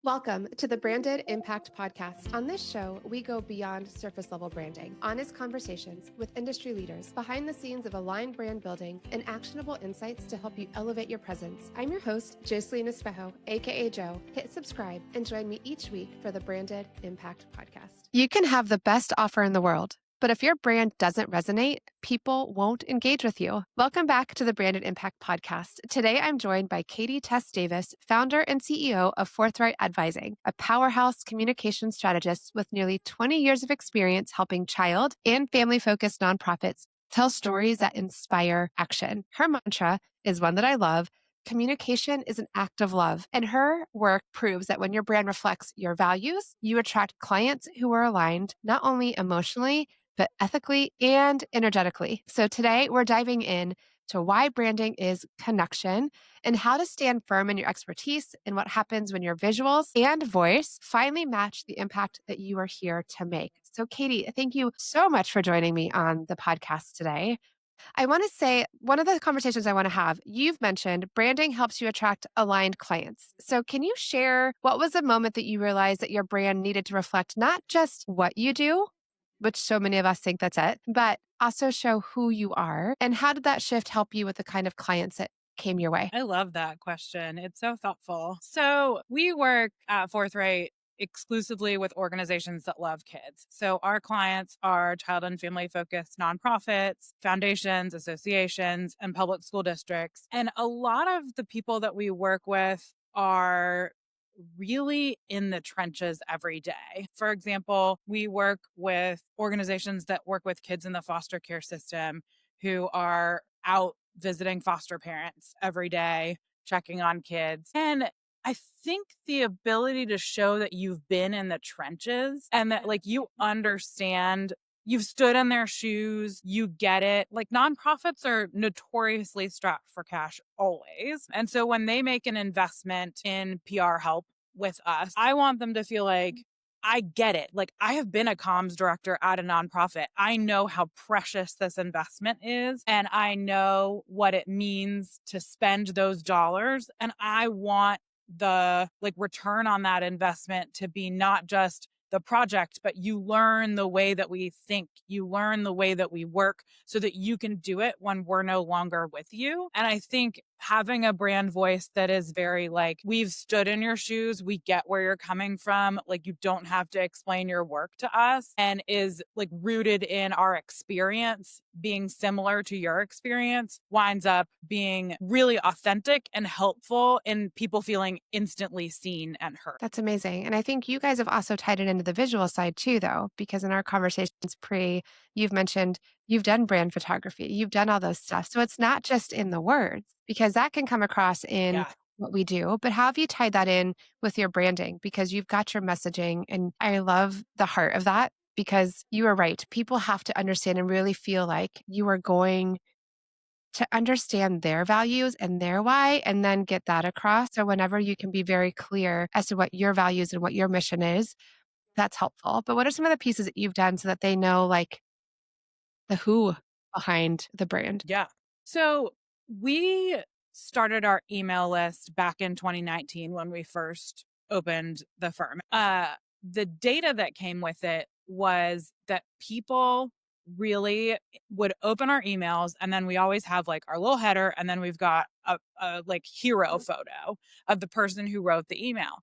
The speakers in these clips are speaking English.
Welcome to the Branded Impact Podcast. On this show, we go beyond surface level branding, honest conversations with industry leaders, behind the scenes of aligned brand building, and actionable insights to help you elevate your presence. I'm your host, Jocelyn Espejo, aka Joe. Hit subscribe and join me each week for the Branded Impact Podcast. You can have the best offer in the world, but if your brand doesn't resonate, people won't engage with you. Welcome back to the Branded Impact Podcast. Today, I'm joined by Katie Tess Davis, founder and CEO of Forthright Advising, a powerhouse communication strategist with nearly 20 years of experience helping child and family-focused nonprofits tell stories that inspire action. Her mantra is one that I love. Communication is an act of love, and her work proves that when your brand reflects your values, you attract clients who are aligned not only emotionally, but ethically and energetically. So today we're diving in to why branding is connection and how to stand firm in your expertise and what happens when your visuals and voice finally match the impact that you are here to make. So Katie, thank you so much for joining me on the podcast today. I want to say one of the conversations I want to have, you've mentioned branding helps you attract aligned clients. So, can you share what was the moment that you realized that your brand needed to reflect not just what you do, which so many of us think that's it, but also show who you are? And how did that shift help you with the kind of clients that came your way? I love that question. It's so thoughtful. So, we work at Forthright exclusively with organizations that love kids. So, our clients are child and family focused nonprofits, foundations, associations, and public school districts. And a lot of the people that we work with are really in the trenches every day. For example, we work with organizations that work with kids in the foster care system who are out visiting foster parents every day, checking on kids. And I think the ability to show that you've been in the trenches and that like you understand, you've stood in their shoes, you get it. Like nonprofits are notoriously strapped for cash always. And so when they make an investment in PR help with us, I want them to feel like I get it. Like I have been a comms director at a nonprofit. I know how precious this investment is and I know what it means to spend those dollars. And I want the like return on that investment to be not just the project, but you learn the way that we think, you learn the way that we work so that you can do it when we're no longer with you. And I think having a brand voice that is very like, we've stood in your shoes, we get where you're coming from, like you don't have to explain your work to us, and is like rooted in our experience being similar to your experience, winds up being really authentic and helpful in people feeling instantly seen and heard. That's amazing. And I think you guys have also tied it into the visual side too, though, because in our conversations you've mentioned you've done brand photography, you've done all those stuff. So it's not just in the words, because that can come across in Yeah. what we do. But how have you tied that in with your branding? Because you've got your messaging, and I love the heart of that because you are right. People have to understand and really feel like you are going to understand their values and their why and then get that across. So whenever you can be very clear as to what your values and what your mission is, that's helpful. But what are some of the pieces that you've done so that they know like the who behind the brand? Yeah. So we started our email list back in 2019 when we first opened the firm. The data that came with it was that people really would open our emails, and then we always have like our little header, and then we've got a like hero photo of the person who wrote the email.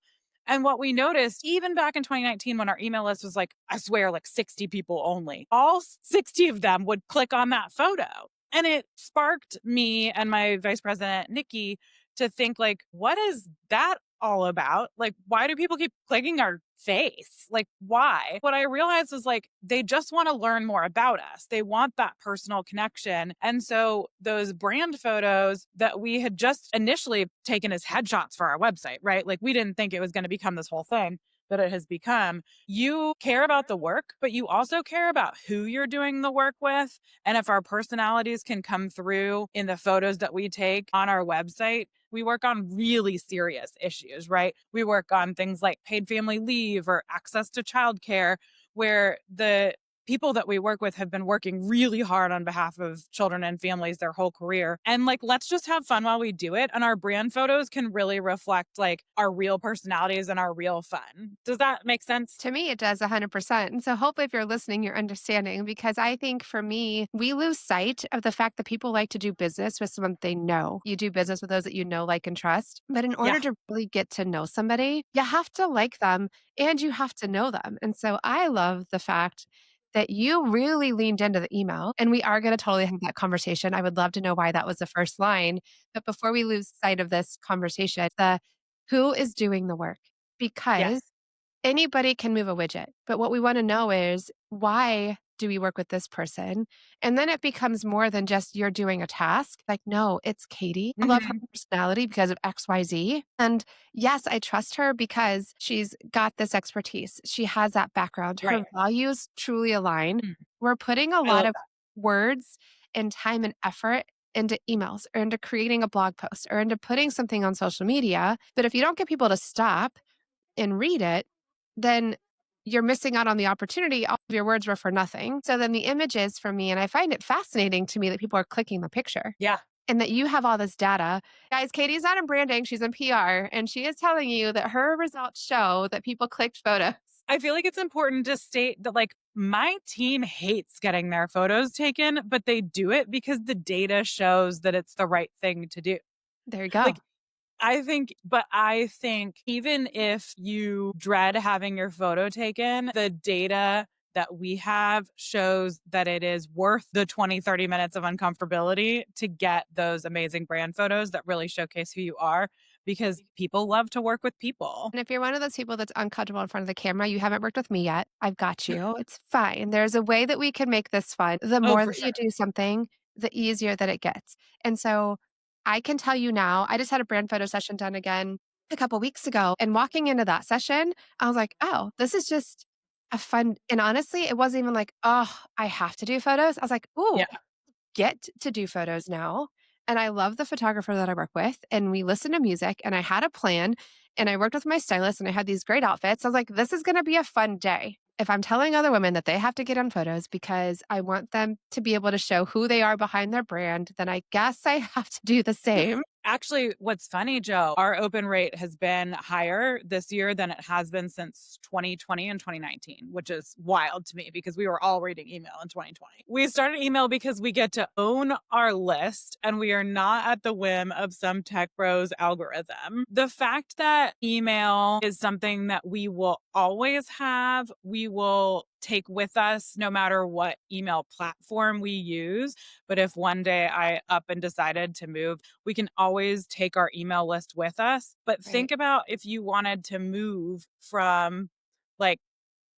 And what we noticed, even back in 2019, when our email list was like, I swear, like 60 people only, all 60 of them would click on that photo. And it sparked me and my vice president, Nikki, to think like, what is that all about? Like, why do people keep clicking our face? Like, why? What I realized is like, they just want to learn more about us. They want that personal connection. And so those brand photos that we had just initially taken as headshots for our website, right? Like, we didn't think it was going to become this whole thing that it has become. You care about the work, but you also care about who you're doing the work with. And if our personalities can come through in the photos that we take on our website, we work on really serious issues, right? We work on things like paid family leave or access to childcare, where the people that we work with have been working really hard on behalf of children and families their whole career. And like, let's just have fun while we do it. And our brand photos can really reflect like our real personalities and our real fun. Does that make sense? To me, it does 100%. And so hopefully if you're listening, you're understanding because I think for me, we lose sight of the fact that people like to do business with someone they know. You do business with those that you know, like, and trust. But in Yeah. order to really get to know somebody, you have to like them and you have to know them. And so I love the fact that you really leaned into the email and we are going to totally have that conversation. I would love to know why that was the first line. But before we lose sight of this conversation, the who is doing the work? Because Yes. anybody can move a widget, but what we wanna know is why do we work with this person? And then it becomes more than just you're doing a task. Like, no, it's Katie. I love her Hmm. personality because of XYZ. And yes, I trust her because she's got this expertise. She has that background. Her Right. values truly align. Mm. We're putting a I lot love of that. words and time and effort into emails or into creating a blog post or into putting something on social media. But if you don't get people to stop and read it, then you're missing out on the opportunity. All of your words were for nothing. So then the images for me, and I find it fascinating to me that people are clicking the picture Yeah. and that you have all this data. Guys, Katie's not in branding, she's in PR, and she is telling you that her results show that people clicked photos. I feel like it's important to state that like my team hates getting their photos taken, but they do it because the data shows that it's the right thing to do. There you go. Like I think even if you dread having your photo taken, the data that we have shows that it is worth the 20, 30 minutes of uncomfortability to get those amazing brand photos that really showcase who you are because people love to work with people. And if you're one of those people that's uncomfortable in front of the camera, you haven't worked with me yet. I've got you. It's fine. There's a way that we can make this fun. The Oh, more for that you sure. do something, the easier that it gets. And so I can tell you now, I just had a brand photo session done again a couple weeks ago. And walking into that session, I was like, oh, this is just a fun. And honestly, it wasn't even like, oh, I have to do photos. I was like, Yeah. ooh, get to do photos now. And I love the photographer that I work with. And we listen to music and I had a plan and I worked with my stylist and I had these great outfits. I was like, this is going to be a fun day. If I'm telling other women that they have to get on photos because I want them to be able to show who they are behind their brand, then I guess I have to do the same. Actually, what's funny, Joe, our open rate has been higher this year than it has been since 2020 and 2019, which is wild to me because we were all reading email in 2020. We started email because we get to own our list and we are not at the whim of some tech bros algorithm. The fact that email is something that we will always have, we will take with us no matter what email platform we use. But if one day I up and decided to move, we can always take our email list with us. But Right. think about if you wanted to move from like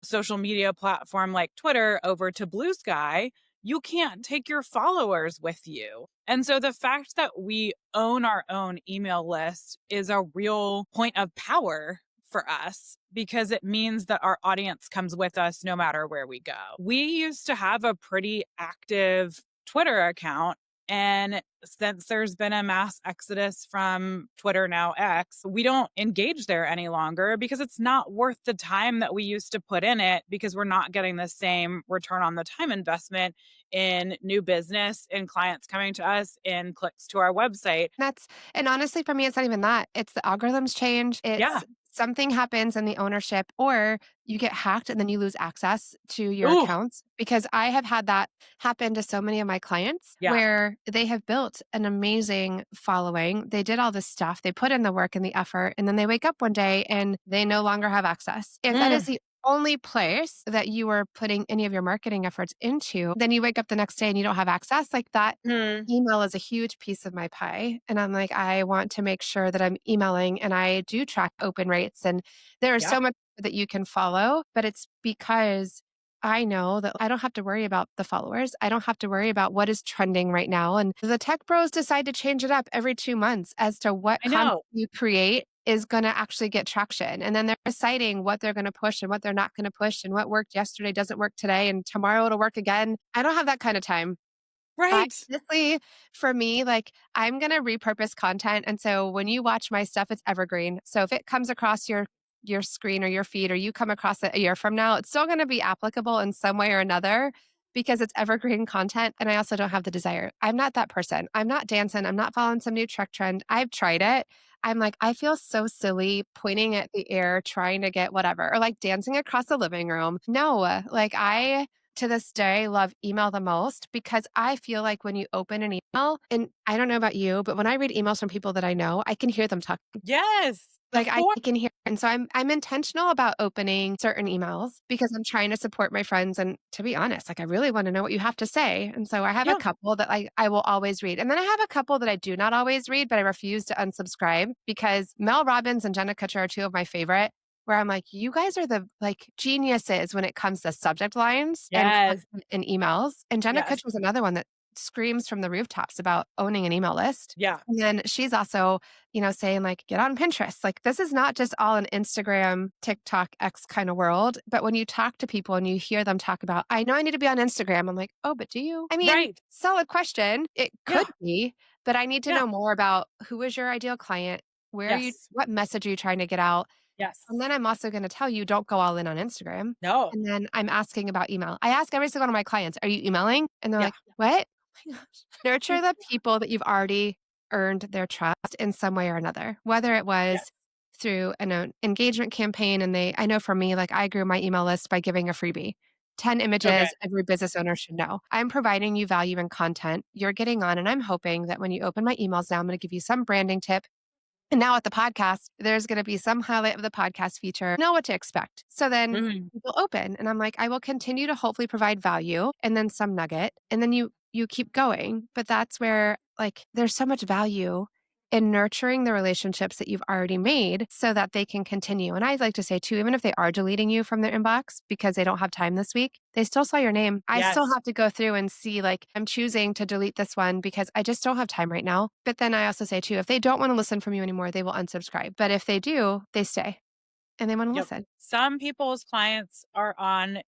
social media platform like Twitter over to Blue Sky, you can't take your followers with you. And so the fact that we own our own email list is a real point of power for us because it means that our audience comes with us no matter where we go. We used to have a pretty active Twitter account. And since there's been a mass exodus from Twitter, now X, we don't engage there any longer because it's not worth the time that we used to put in it because we're not getting the same return on the time investment in new business, in clients coming to us, in clicks to our website. That's and honestly, for me, it's not even that. It's the algorithms change. Yeah. It's something happens in the ownership, or you get hacked and then you lose access to your Ooh, accounts. Because I have had that happen to so many of my clients yeah. where they have built an amazing following. They did all this stuff, they put in the work and the effort, and then they wake up one day and they no longer have access. If that is Mm, the only place that you are putting any of your marketing efforts into, then you wake up the next day and you don't have access like that. mm, Email is a huge piece of my pie. And I'm like, I want to make sure that I'm emailing and I do track open rates. And there is yeah. so much that you can follow, but it's because I know that I don't have to worry about the followers. I don't have to worry about what is trending right now. And the tech bros decide to change it up every 2 months as to what I content know. you create is going to actually get traction. And then they're deciding what they're going to push and what they're not going to push and what worked yesterday doesn't work today and tomorrow it'll work again. I don't have that kind of time. I Right. honestly, for me, like, I'm gonna repurpose content, and so when you watch my stuff, it's evergreen. So if it comes across your your screen or your feed or you come across it a year from now, it's still going to be applicable in some way or another because it's evergreen content. And I also don't have the desire. I'm not that person. I'm not dancing. I'm not following some new Trek trend. I've tried it. I'm like, I feel so silly pointing at the air, trying to get whatever, or like dancing across the living room. No, like I to this day love email the most because I feel like when you open an email, and I don't know about you, but when I read emails from people that I know, I can hear them talk. Yes, Like, of I course. can hear and so I'm intentional about opening certain emails because I'm trying to support my friends, and to be honest, like, I really wanna know what you have to say, and so I have a Yeah. couple that I will always read, and then I have a couple that I do not always read, but I refuse to unsubscribe because Mel Robbins and Jenna Kutcher are 2 of my favorite, where I'm like, "You guys are the, like, geniuses when it comes to subject lines and Yes. content in emails," and Jenna Yes. Kutcher was another one that screams from the rooftops about owning an email list, Yeah. and then she's also saying like, get on Pinterest. Like, this is not just all an Instagram, TikTok, X kind of world. But when you talk to people and you hear them talk about, I know I need to be on Instagram, I'm like, oh, but do you? I mean, Right. solid question. It could Yeah. be, but I need to Yeah. know more about who is your ideal client? Yes. What message are you trying to get out? Yes. And then I'm also going to tell you, don't go all in on Instagram. No. And then I'm asking about email. I ask every single one of my clients, are you emailing? And they're Yeah. like, what? Oh my gosh. Nurture the people that you've already earned their trust in some way or another, whether it Yes. was through an engagement campaign. And I know for me, like I grew my email list by giving a freebie. 10 Okay. images every business owner should know. I'm providing you value and content. You're getting on, and I'm hoping that when you open my emails now, I'm going to give you some branding tip and now at the podcast, there's going to be some highlight of the podcast feature. Know what to expect. So then Mhm. people open and I'm like, I will continue to hopefully provide value and then some nugget. And then you keep going. But that's where like there's so much value in nurturing the relationships that you've already made so that they can continue. And I'd like to say too, even if they are deleting you from their inbox because they don't have time this week, they still saw your name. I still Yes. have to go through and see, like, I'm choosing to delete this one because I just don't have time right now. But then I also say too, if they don't want to listen from you anymore, they will unsubscribe. But if they do, they stay and they want to Yep. listen. Some people's clients are on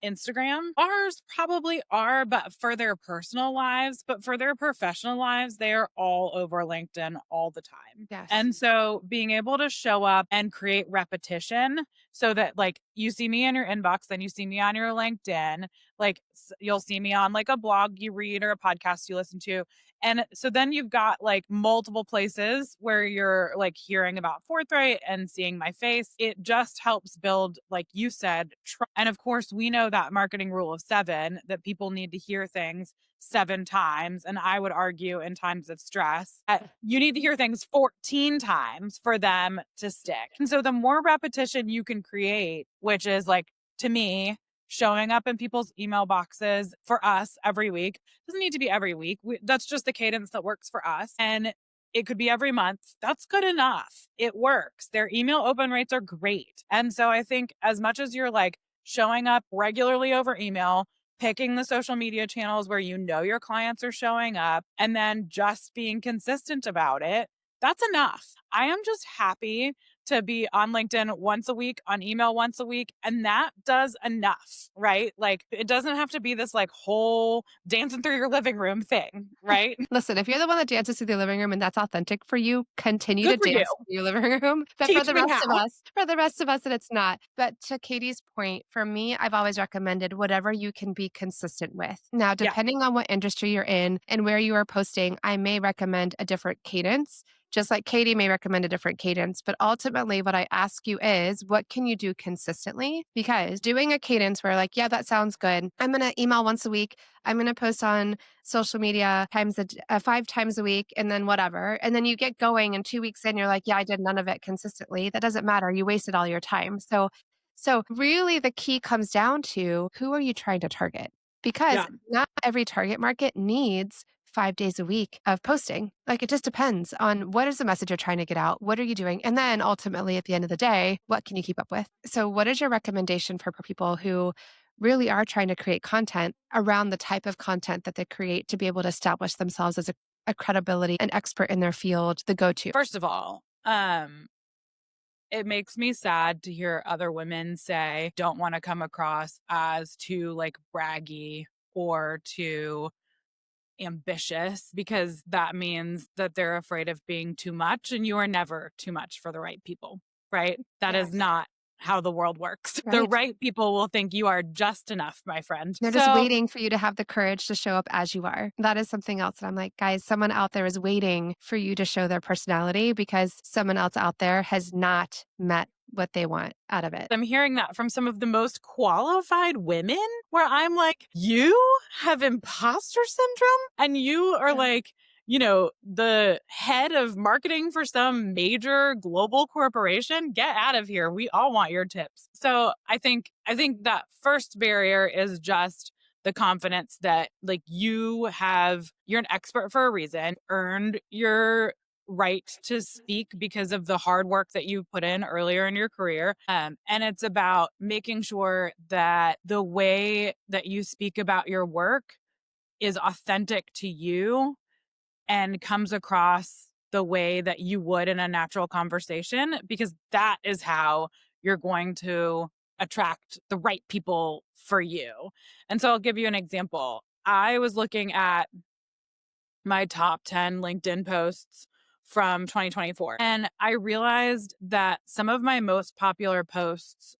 Instagram. Ours probably are, but for their personal lives, but for their professional lives, they are all over LinkedIn all the time. Yes. And so being able to show up and create repetition so that like you see me in your inbox, then you see me on your LinkedIn, like you'll see me on like a blog you read or a podcast you listen to. And so then you've got like multiple places where you're like hearing about Forthright and seeing my face. It just helps build, like you said, and of course, we know that marketing rule of 7 that people need to hear things 7 times. And I would argue in times of stress, you need to hear things 14 times for them to stick. And so the more repetition you can create, which is like to me, showing up in people's email boxes for us every week doesn't need to be every week. That's just the cadence that works for us. And it could be every month. That's good enough. It works. Their email open rates are great. And so I think as much as you're like showing up regularly over email, picking the social media channels where you know your clients are showing up, and then just being consistent about it, that's enough. I am just happy to be on LinkedIn once a week, on email once a week, and that does enough, right? Like it doesn't have to be this like whole dancing through your living room thing, right? Listen, if you're the one that dances through the living room and that's authentic for you, continue to Good for you. dance through your living room. But Teach me how. for the rest of us, that it's not. But to Katie's point, for me, I've always recommended whatever you can be consistent with. Now, Yeah. depending on what industry you're in and where you are posting, I may recommend a different cadence. Just like Katie may recommend a different cadence. But ultimately, what I ask you is what can you do consistently? Because doing a cadence where, like, yeah, that sounds good. I'm going to email once a week. I'm going to post on social media 5 times a week and then whatever. And then you get going and 2 weeks in, you're like, yeah, I did none of it consistently. That doesn't matter. You wasted all your time. So really the key comes down to who are you trying to target? Because Yeah. not every target market needs 5 days a week of posting. Like it just depends on what is the message you're trying to get out? What are you doing? And then ultimately at the end of the day, what can you keep up with? So what is your recommendation for people who really are trying to create content around the type of content that they create to be able to establish themselves as a credibility, an expert in their field, the go-to? First of all, it makes me sad to hear other women say don't want to come across as too like braggy or too ambitious because that means that they're afraid of being too much and you are never too much for the right people. right? That is Yes. not how the world works. The Right. right people will think you are just enough, my friend. They're just So waiting for you to have the courage to show up as you are. That is something else that I'm like, guys, someone out there is waiting for you to show their personality because someone else out there has not met what they want out of it. I'm hearing that from some of the most qualified women where I'm like, you have imposter syndrome and you are Yeah. like, the head of marketing for some major global corporation. Get out of here. We all want your tips. So I think that first barrier is just the confidence that like you're an expert for a reason, earned your right to speak because of the hard work that you put in earlier in your career. And it's about making sure that the way that you speak about your work is authentic to you and comes across the way that you would in a natural conversation, because that is how you're going to attract the right people for you. And so I'll give you an example. I was looking at my top 10 LinkedIn posts from 2024. And I realized that some of my most popular posts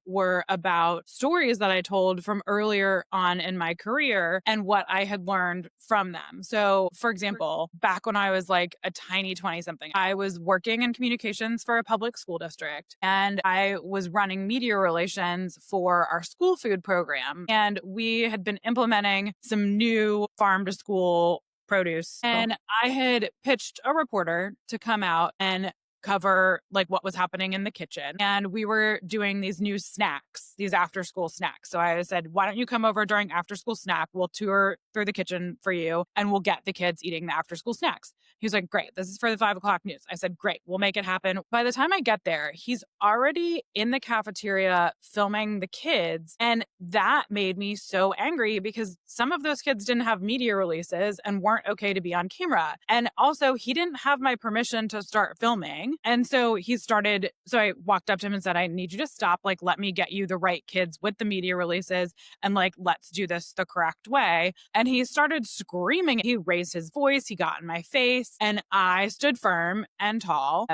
were about stories that I told from earlier on in my career and what I had learned from them. So, for example, back when I was like a tiny 20 something, I was working in communications for a public school district and I was running media relations for our school food program. And we had been implementing some new farm to school produce. Cool. And I had pitched a reporter to come out and cover like what was happening in the kitchen. And we were doing these new snacks, these after school snacks. So I said, why don't you come over during after school snack? We'll tour through the kitchen for you and we'll get the kids eating the after school snacks. He was like, great, this is for the 5 o'clock news. I said, great, we'll make it happen. By the time I get there, he's already in the cafeteria filming the kids. And that made me so angry because some of those kids didn't have media releases and weren't okay to be on camera. And also, he didn't have my permission to start filming. And so so I walked up to him and said, I need you to stop. Like, let me get you the right kids with the media releases and like, let's do this the correct way. And he started screaming. He raised his voice. He got in my face. And I stood firm and tall.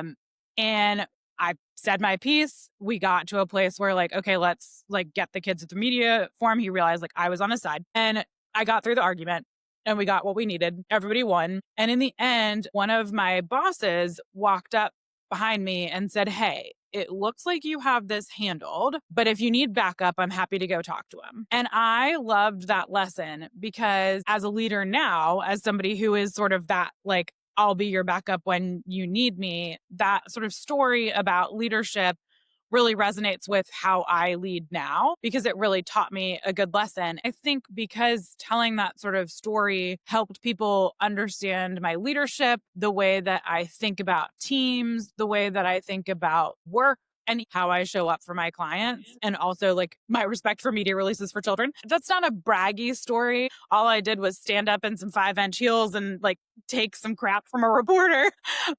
And I said my piece. We got to a place where like, okay, let's like get the kids at the media forum. He realized like I was on his side and I got through the argument and we got what we needed. Everybody won. And in the end, one of my bosses walked up behind me and said, hey, it looks like you have this handled, but if you need backup, I'm happy to go talk to him. And I loved that lesson because as a leader now, as somebody who is sort of that like, I'll be your backup when you need me, that sort of story about leadership really resonates with how I lead now because it really taught me a good lesson. I think because telling that sort of story helped people understand my leadership, the way that I think about teams, the way that I think about work, and how I show up for my clients, and also like my respect for media releases for children. That's not a braggy story. All I did was stand up in some 5-inch heels and like take some crap from a reporter.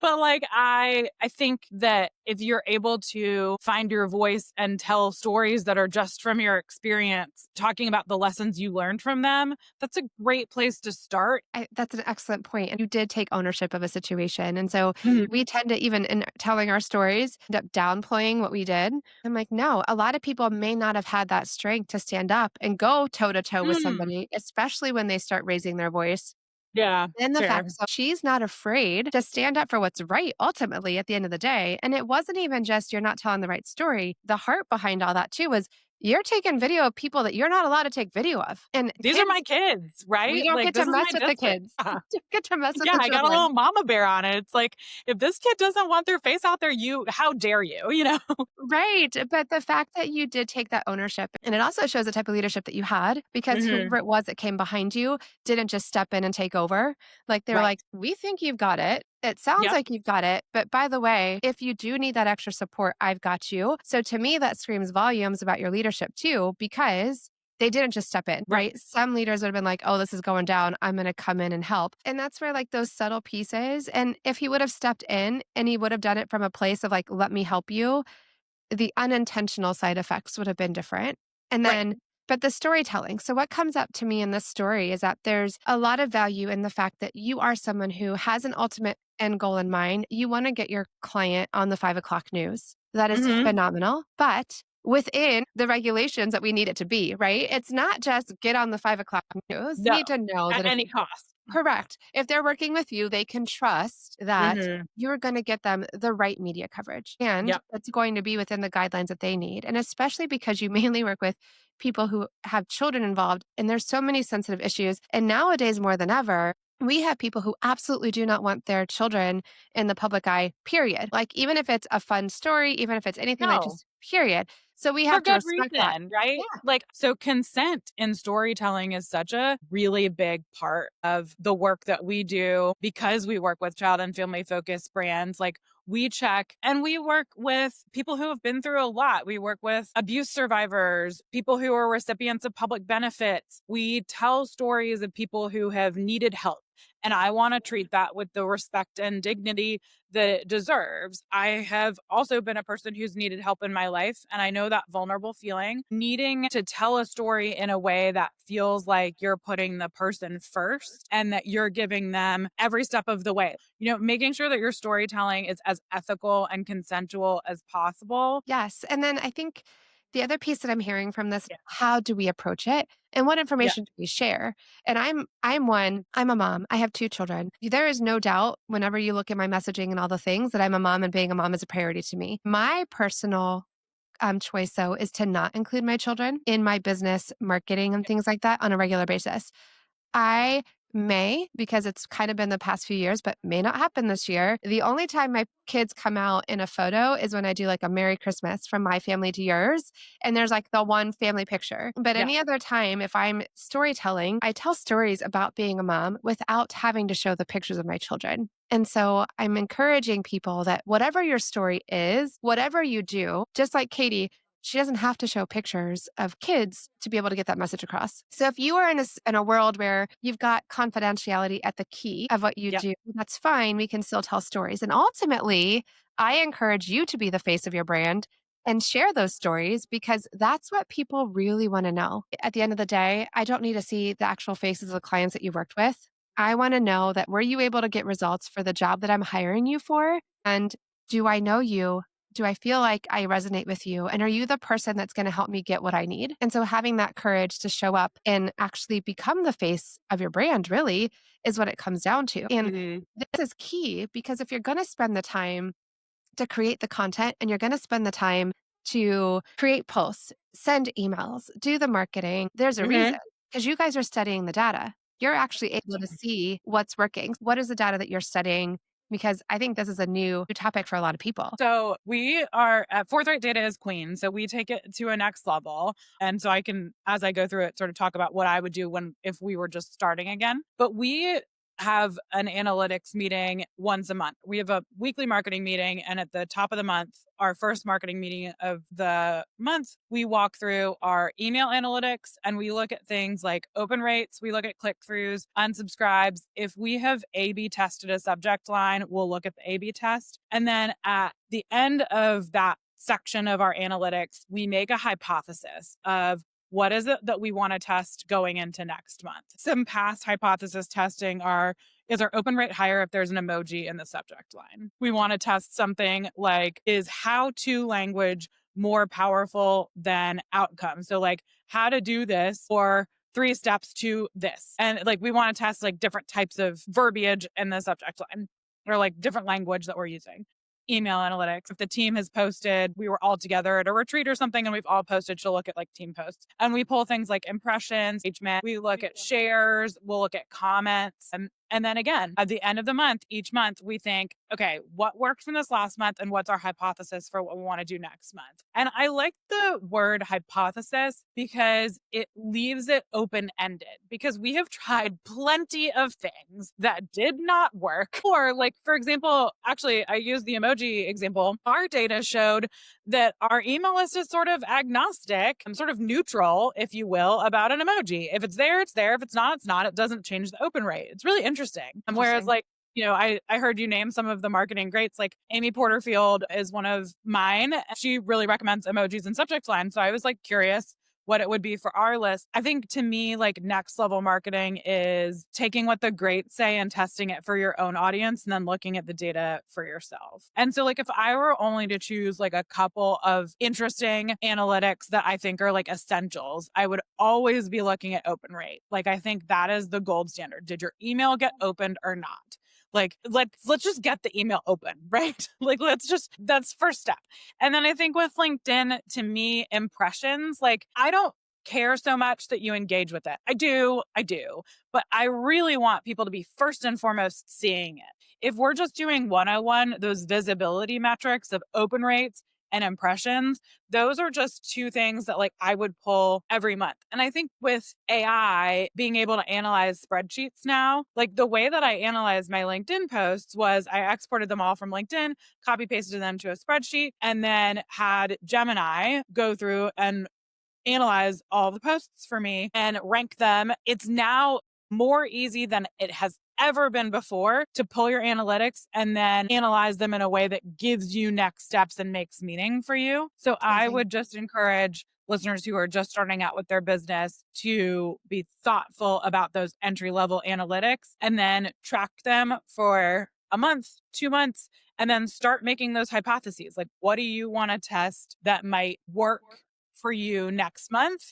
But like I think that if you're able to find your voice and tell stories that are just from your experience, talking about the lessons you learned from them, that's a great place to start. That's an excellent point. And you did take ownership of a situation. And so Mhm. we tend to, even in telling our stories, end up downplaying what we did. I'm like, no, a lot of people may not have had that strength to stand up and go toe to toe with Mm. somebody, especially when they start raising their voice. Yeah, And the fair. fact so she's not afraid to stand up for what's right ultimately at the end of the day. And it wasn't even just you're not telling the right story. The heart behind all that too was you're taking video of people that you're not allowed to take video of. And These are kids, my kids, we right? don't Like get to this is mess my with the district. kids. We don't get to mess with Yeah, the I got a children. little mama bear on it. It's like, if this kid doesn't want their face out there, how dare you, you know? Right. But the fact that you did take that ownership, and it also shows the type of leadership that you had because Mhm. whoever it was that came behind you didn't just step in and take over. Like they were Right. like, we think you've got it. It sounds Yep. like you've got it. But by the way, if you do need that extra support, I've got you. So to me, that screams volumes about your leadership too, because they didn't just step in, Right. right? Some leaders would have been like, oh, this is going down. I'm going to come in and help. And that's where like those subtle pieces. And if he would have stepped in and he would have done it from a place of like, let me help you, the unintentional side effects would have been different. And Right. then, but the storytelling. So, what comes up to me in this story is that there's a lot of value in the fact that you are someone who has an ultimate end goal in mind. You want to get your client on the 5 o'clock news. that is Mhm. phenomenal. But within the regulations that we need it to be, right? It's not just get on the 5 o'clock news. You No, need to know at that if any cost. correct. If they're working with you, they can trust that Mhm. you're going to get them the right media coverage and Yep. it's going to be within the guidelines that they need. And especially because you mainly work with people who have children involved and there's so many sensitive issues. And nowadays, more than ever, we have people who absolutely do not want their children in the public eye, period. Like, even if it's a fun story, even if it's anything like No. just period. So we For have to good respect that. reason, right? Yeah. Like, so consent in storytelling is such a really big part of the work that we do because we work with child and family focused brands. Like, we check and we work with people who have been through a lot. We work with abuse survivors, people who are recipients of public benefits. We tell stories of people who have needed help. And I want to treat that with the respect and dignity that it deserves. I have also been a person who's needed help in my life. And I know that vulnerable feeling, needing to tell a story in a way that feels like you're putting the person first and that you're giving them every step of the way. Making sure that your storytelling is as ethical and consensual as possible. Yes. And then I think the other piece that I'm hearing from this, Yeah. how do we approach it? And what Yeah. information do we share? And I'm a mom. I have 2 children. There is no doubt whenever you look at my messaging and all the things that I'm a mom and being a mom is a priority to me. My personal choice, though, is to not include my children in my business marketing and things like that on a regular basis. I may, because it's kind of been the past few years, but may not happen this year. The only time my kids come out in a photo is when I do like a Merry Christmas from my family to yours. And there's like the one family picture. But Yeah. any other time, if I'm storytelling, I tell stories about being a mom without having to show the pictures of my children. And so I'm encouraging people that whatever your story is, whatever you do, just like Katie, she doesn't have to show pictures of kids to be able to get that message across. So if you are in a world where you've got confidentiality at the key of what you Yeah. do, that's fine. We can still tell stories. And ultimately, I encourage you to be the face of your brand and share those stories because that's what people really want to know. At the end of the day, I don't need to see the actual faces of the clients that you worked with. I want to know that were you able to get results for the job that I'm hiring you for? And do I know you? Do I feel like I resonate with you? And are you the person that's going to help me get what I need? And so having that courage to show up and actually become the face of your brand really is what it comes down to. And Mhm. this is key because if you're going to spend the time to create the content and you're going to spend the time to create posts, send emails, do the marketing, there's a reason Mhm. because you guys are studying the data. You're actually able to see what's working. What is the data that you're studying? Because I think this is a new topic for a lot of people. So we are at Forthright Data is Queen. So we take it to a next level. And so I can, as I go through it, sort of talk about what I would do if we were just starting again. But we have an analytics meeting once a month. We have a weekly marketing meeting. And at the top of the month, our first marketing meeting of the month, we walk through our email analytics and we look at things like open rates, we look at click throughs, unsubscribes. If we have A B tested a subject line, we'll look at the A B test. And then at the end of that section of our analytics, we make a hypothesis of what is it that we want to test going into next month? Some past hypothesis testing is our open rate higher if there's an emoji in the subject line? We want to test something like, is how to language more powerful than outcome? So, like, how to do this or 3 steps to this. And like, we want to test like different types of verbiage in the subject line or like different language that we're using. Email analytics. If the team has posted, we were all together at a retreat or something and we've all posted, she'll look at like team posts. And we pull things like impressions, engagement. We look at shares, we'll look at comments. And then again, at the end of the month, each month, we think, okay, what worked from this last month and what's our hypothesis for what we want to do next month? And I like the word hypothesis because it leaves it open ended because we have tried plenty of things that did not work. Or, like, for example, actually, I use the emoji example. Our data showed that our email list is sort of agnostic and sort of neutral, if you will, about an emoji. If it's there, it's there. If it's not, it's not. It doesn't change the open rate. It's really interesting. And whereas, Interesting. like, I heard you name some of the marketing greats, like Amy Porterfield is one of mine. She really recommends emojis and subject lines. So I was like curious, what it would be for our list. I think to me, like next level marketing is taking what the greats say and testing it for your own audience and then looking at the data for yourself. And so, like, if I were only to choose like a couple of interesting analytics that I think are like essentials, I would always be looking at open rate. Like, I think that is the gold standard. Did your email get opened or not? Like, let's just get the email open, right? Like, that's first step. And then I think with LinkedIn, to me, impressions, like, I don't care so much that you engage with it. I do, but I really want people to be first and foremost seeing it. If we're just doing 101, those visibility metrics of open rates and impressions, those are just two things that like I would pull every month. And I think with AI being able to analyze spreadsheets now, like the way that I analyzed my LinkedIn posts was I exported them all from LinkedIn, copy pasted them to a spreadsheet, and then had Gemini go through and analyze all the posts for me and rank them. It's now more easy than it has ever been before to pull your analytics and then analyze them in a way that gives you next steps and makes meaning for you. So I Amazing. would just encourage listeners who are just starting out with their business to be thoughtful about those entry level analytics and then track them for a month, 2 months, and then start making those hypotheses. Like, what do you want to test that might work for you next month?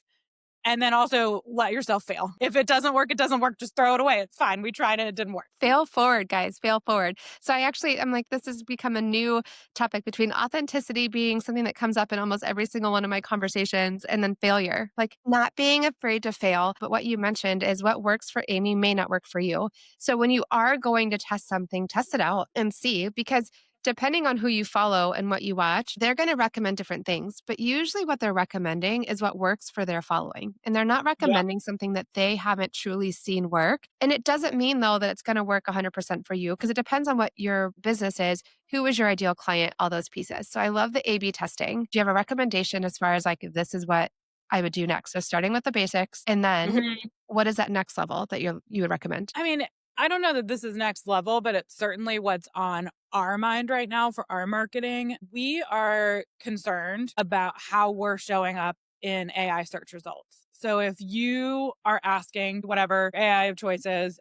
And then also let yourself fail. If it doesn't work, it doesn't work. Just throw it away. It's fine. We tried it. It didn't work. Fail forward, guys, fail forward. So I'm like, this has become a new topic between authenticity being something that comes up in almost every single one of my conversations and then failure, like not being afraid to fail. But what you mentioned is what works for Amy may not work for you. So when you are going to test something, test it out and see, because depending on who you follow and what you watch, they're going to recommend different things. But usually, what they're recommending is what works for their following. And they're not Yeah. recommending something that they haven't truly seen work. And it doesn't mean, though, that it's going to work 100% for you because it depends on what your business is, who is your ideal client, all those pieces. So I love the A B testing. Do you have a recommendation as far as like, this is what I would do next? So starting with the basics. And then what is that next level that you would recommend? I mean, I don't know that this is next level, but it's certainly what's on our mind right now for our marketing. We are concerned about how we're showing up in AI search results. So if you are asking whatever AI of choices,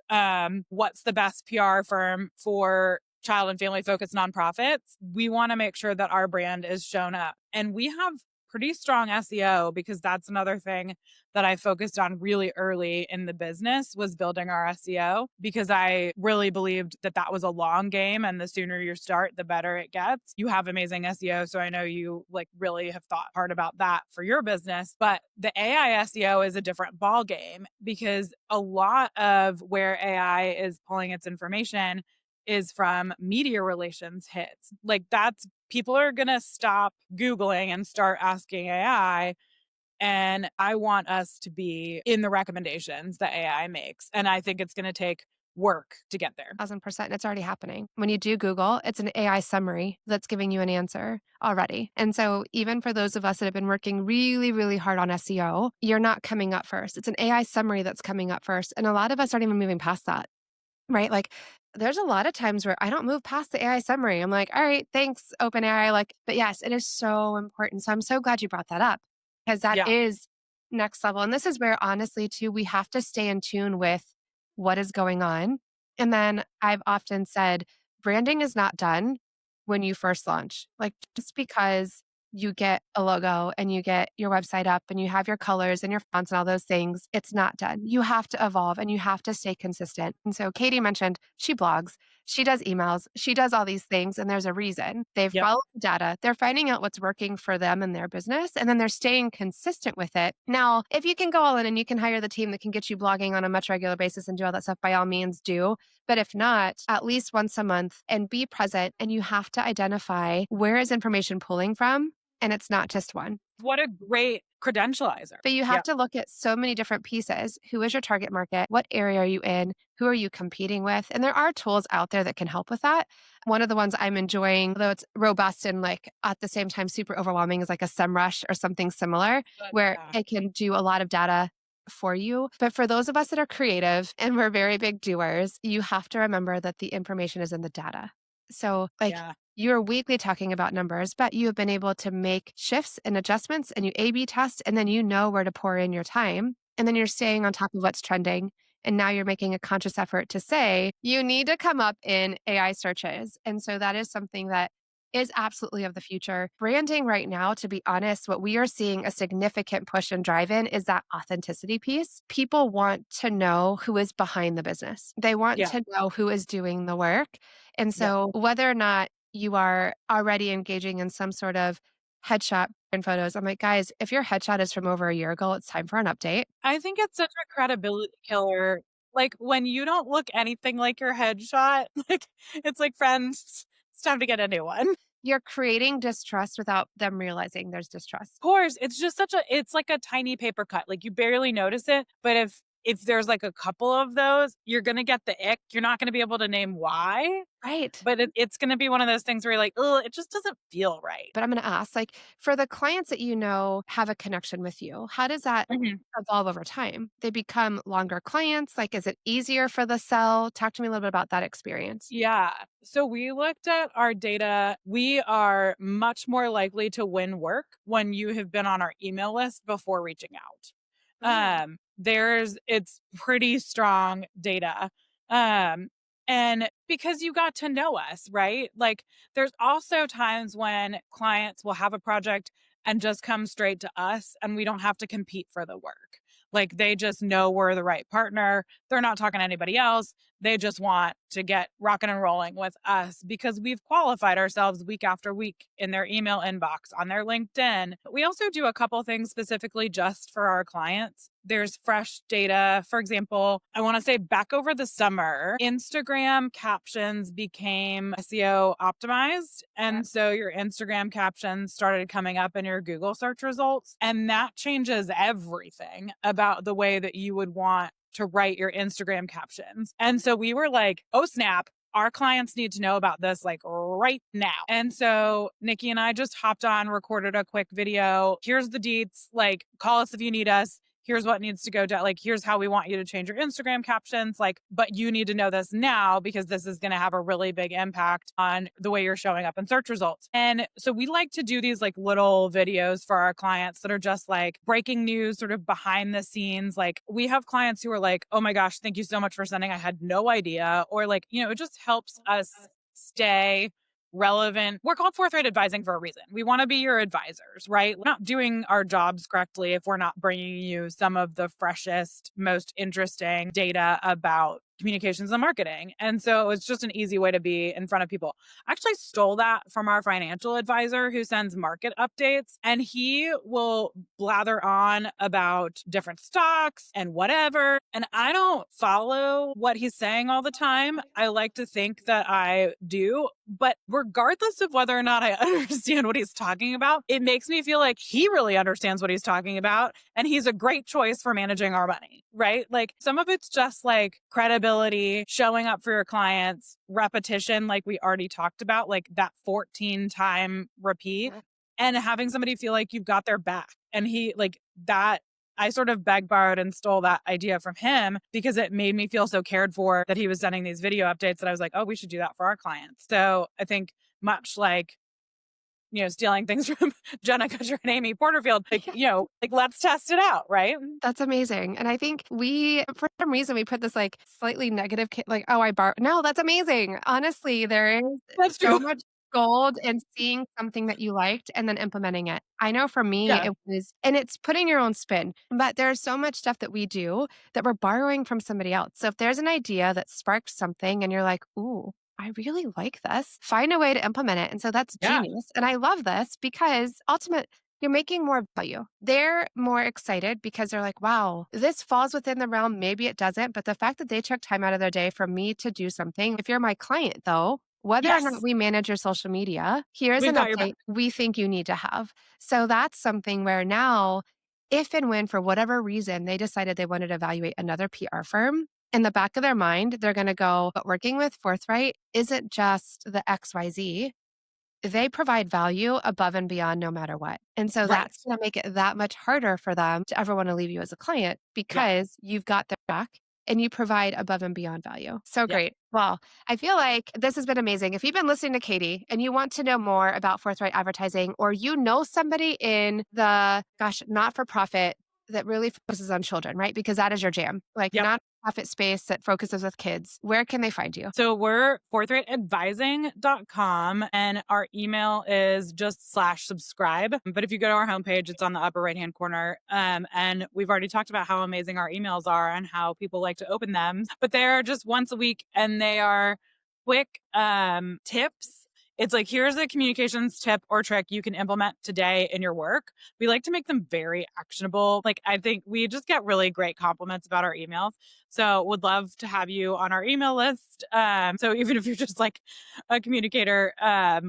what's the best PR firm for child and family focused nonprofits, we want to make sure that our brand is shown up. And we have pretty strong SEO because that's another thing that I focused on really early in the business was building our SEO because I really believed that that was a long game and the sooner you start, the better it gets. You have amazing SEO, so I know you like really have thought hard about that for your business, but the AI SEO is a different ball game because a lot of where AI is pulling its information is from media relations hits. Like that's people are going to stop Googling and start asking AI. And I want us to be in the recommendations that AI makes. And I think it's going to take work to get there. 1000%. It's already happening. When you do Google, it's an AI summary that's giving you an answer already. And so, even for those of us that have been working really, really hard on SEO, you're not coming up first. It's an AI summary that's coming up first. And a lot of us aren't even moving past that. Right? Like there's a lot of times where I don't move past the AI summary. I'm like, all right, thanks, OpenAI. Like, but yes, it is so important. So I'm so glad you brought that up because that Yeah. is next level. And this is where honestly, too, we have to stay in tune with what is going on. And then I've often said branding is not done when you first launch. Like just because you get a logo and you get your website up and you have your colors and your fonts and all those things, it's not done. You have to evolve and you have to stay consistent. And so Katie mentioned she blogs, she does emails, she does all these things, and there's a reason. They've Yep. followed the data, they're finding out what's working for them and their business, and then they're staying consistent with it. Now, if you can go all in and you can hire the team that can get you blogging on a much regular basis and do all that stuff, by all means do. But if not, at least once a month and be present. And you have to identify where is information pulling from. And it's not just one. What a great credentializer. But you have Yeah. to look at so many different pieces. Who is your target market? What area are you in? Who are you competing with? And there are tools out there that can help with that. One of the ones I'm enjoying, though it's robust and like at the same time super overwhelming, is like a SEMrush or something similar, where Yeah. it can do a lot of data for you. But for those of us that are creative and we're very big doers, you have to remember that the information is in the data. So, like, Yeah. you're weekly talking about numbers, but you have been able to make shifts and adjustments and you A B test, and then you know where to pour in your time. And then you're staying on top of what's trending. And now you're making a conscious effort to say, you need to come up in AI searches. And so that is something that is absolutely of the future. Branding right now, to be honest, what we are seeing a significant push and drive in is that authenticity piece. People want to know who is behind the business. They want Yeah. to know who is doing the work. And Yeah. so whether or not you are already engaging in some sort of headshot and photos, I'm like, guys, if your headshot is from over a year ago, it's time for an update. I think it's such a credibility killer. Like, when you don't look anything like your headshot, like, it's like, "Friends, it's time to get a new one." Of You're creating distrust without them realizing there's distrust. course, it's just such a it's like a tiny paper cut, like, you barely notice it, but if there's, like, a couple of those, you're gonna get the ick. You're not gonna be able to name why, Right. but it's gonna be one of those things where you're like, "Ugh, it just doesn't feel right." But I'm going to ask, like, for the clients that you know have a connection with you, how does that Mhm. evolve over time? They become longer clients? Like, is it easier for the sell? Talk to me a little bit about that experience. Yeah. So we looked at our data. We are much more likely to win work when you have been on our email list before reaching out. Oh, There's it's pretty strong data. Um, and because you got to know us, right? Like, there's also times when clients will have a project and just come straight to us and we don't have to compete for the work. Like, they just know we're the right partner. They're not talking to anybody else. They just want to get rocking and rolling with us because we've qualified ourselves week after week in their email inbox, on their LinkedIn. We also do a couple things specifically just for our clients. There's fresh data. For example, I want to say back over the summer, Instagram captions became SEO optimized. yeah. And so your Instagram captions started coming up in your Google search results. And that changes everything about the way that you would want to write your Instagram captions. And so we were like, oh, snap. Our clients need to know about this like right now. And so Nikki and I just hopped on, recorded a quick video. Here's the deets. Like, call us if you need us. Here's what needs to go down. Like, here's how we want you to change your Instagram captions. Like, but you need to know this now because this is going to have a really big impact on the way you're showing up in search results. And so we like to do these like little videos for our clients that are just like breaking news, sort of behind the scenes. Like, we have clients who are like, oh my gosh, thank you so much for sending. I had no idea. Or like, it just helps us stay relevant. We're called forthright advising for a reason. We want to be your advisors, right? We're not doing our jobs correctly if we're not bringing you some of the freshest, most interesting data about communications and marketing. And so it's just an easy way to be in front of people. I actually stole that from our financial advisor who sends market updates, and he will blather on about different stocks and whatever. And I don't follow what he's saying all the time. I like to think that I do, but regardless of whether or not I understand what he's talking about, it makes me feel like he really understands what he's talking about and he's a great choice for managing our money, right? Like, some of it's just like credibility, showing up for your clients, repetition, like we already talked about, like that 14-time repeat, Yeah. and having somebody feel like you've got their back. And he, like, that I sort of begged, borrowed, and stole that idea from him because it made me feel so cared for that he was sending these video updates that I was like, oh, we should do that for our clients. So I think much like, stealing things from Jenna Kutcher and Amy Porterfield, like, like, let's test it out, right? That's amazing. And I think for some reason, we put this like slightly negative, like, oh, I borrow. No, that's amazing. Honestly, there is That's so true. much gold in seeing something that you liked and then implementing it. I know for me, Yeah. it was, and it's putting your own spin, but there's so much stuff that we do that we're borrowing from somebody else. So if there's an idea that sparks something and you're like, ooh, I really like this, find a way to implement it. And so that's Yeah. genius. And I love this because ultimately, you're making more value. They're more excited because they're like, wow, this falls within the realm. Maybe it doesn't. But the fact that they took time out of their day for me to do something, if you're my client though, whether or not Yes. we manage your social media, here's We've an got your back. update we think you need to have. So that's something where now, if and when for whatever reason they decided they wanted to evaluate another PR firm, in the back of their mind, they're going to go, but working with Forthright isn't just the XYZ. They provide value above and beyond no matter what. And so Right. that's gonna make it that much harder for them to ever wanna leave you as a client Yeah. because you've got their back. and you provide above and beyond value. So Yep. great. Well, I feel like this has been amazing. If you've been listening to Katie and you want to know more about forthright advertising, or you know somebody in the, not-for-profit that really focuses on children, right? Because that is your jam, like Yep. not-for-profit space that focuses with kids, where can they find you? So we're forthrightadvising.com, and our email is just /subscribe. But if you go to our homepage, it's on the upper right-hand corner. And we've already talked about how amazing our emails are and how people like to open them, but they're just once a week and they are quick tips. It's like, here's a communications tip or trick you can implement today in your work. We like to make them very actionable. Like, I think we just get really great compliments about our emails. So would love to have you on our email list. So even if you're just like a communicator,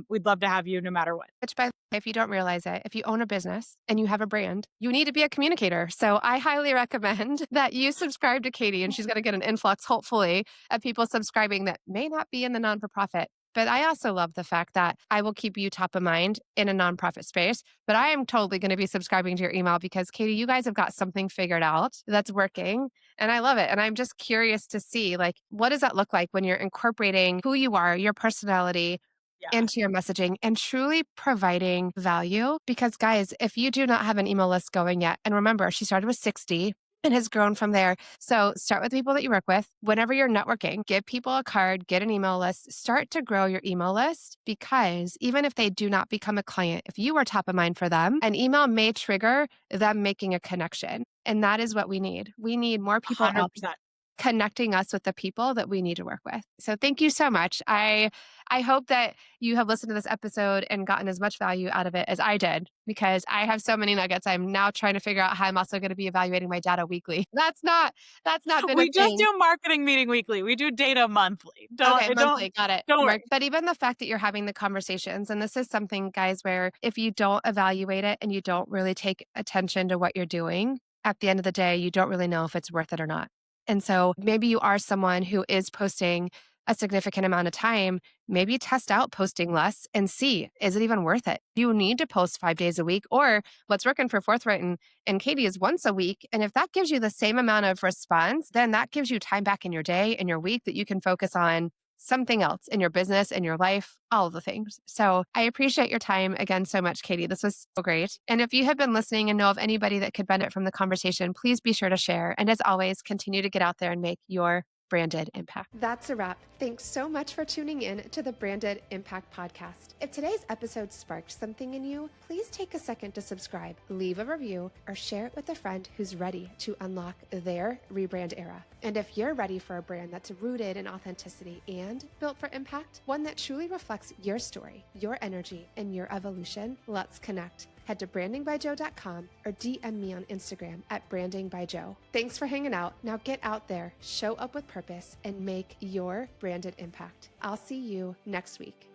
we'd love to have you no matter what. Which, by the way, if you don't realize it, if you own a business and you have a brand, you need to be a communicator. So I highly recommend that you subscribe to Katie, and she's going to get an influx, hopefully, of people subscribing that may not be in the non-for-profit. But I also love the fact that I will keep you top of mind in a nonprofit space. But I am totally going to be subscribing to your email because, Katie, you guys have got something figured out that's working. And I love it. And I'm just curious to see, like, what does that look like when you're incorporating who you are, your personality, Yeah. into your messaging and truly providing value? Because, guys, if you do not have an email list going yet, and remember, she started with 60 and has grown from there. So start with the people that you work with. Whenever you're networking, give people a card, get an email list, start to grow your email list, because even if they do not become a client, if you are top of mind for them, an email may trigger them making a connection. And that is what we need. We need more people out 100%. connecting us with the people that we need to work with. So thank you so much. I hope that you have listened to this episode and gotten as much value out of it as I did, because I have so many nuggets. I'm now trying to figure out how I'm also going to be evaluating my data weekly. That's not been a We just thing. do marketing meeting weekly. We do data monthly. Okay, monthly, got it. Don't worry. But even the fact that you're having the conversations, and this is something, guys, where if you don't evaluate it and you don't really take attention to what you're doing, at the end of the day, you don't really know if it's worth it or not. And so maybe you are someone who is posting a significant amount of time. Maybe test out posting less and see, is it even worth it? You need to post 5 days a week, or what's working for Forthright and Katie is once a week. And if that gives you the same amount of response, then that gives you time back in your day and your week that you can focus on something else in your business, in your life, all of the things. So I appreciate your time again so much, Katie. This was so great. And if you have been listening and know of anybody that could benefit from the conversation, please be sure to share. And as always, continue to get out there and make your branded impact. That's a wrap. Thanks so much for tuning in to the Branded Impact Podcast. If today's episode sparked something in you, please take a second to subscribe, leave a review, or share it with a friend who's ready to unlock their rebrand era. And if you're ready for a brand that's rooted in authenticity and built for impact, one that truly reflects your story, your energy, and your evolution, let's connect. Head to brandingbyjoe.com or DM me on Instagram at brandingbyjoe. Thanks for hanging out. Now get out there, show up with purpose, and make your branded impact. I'll see you next week.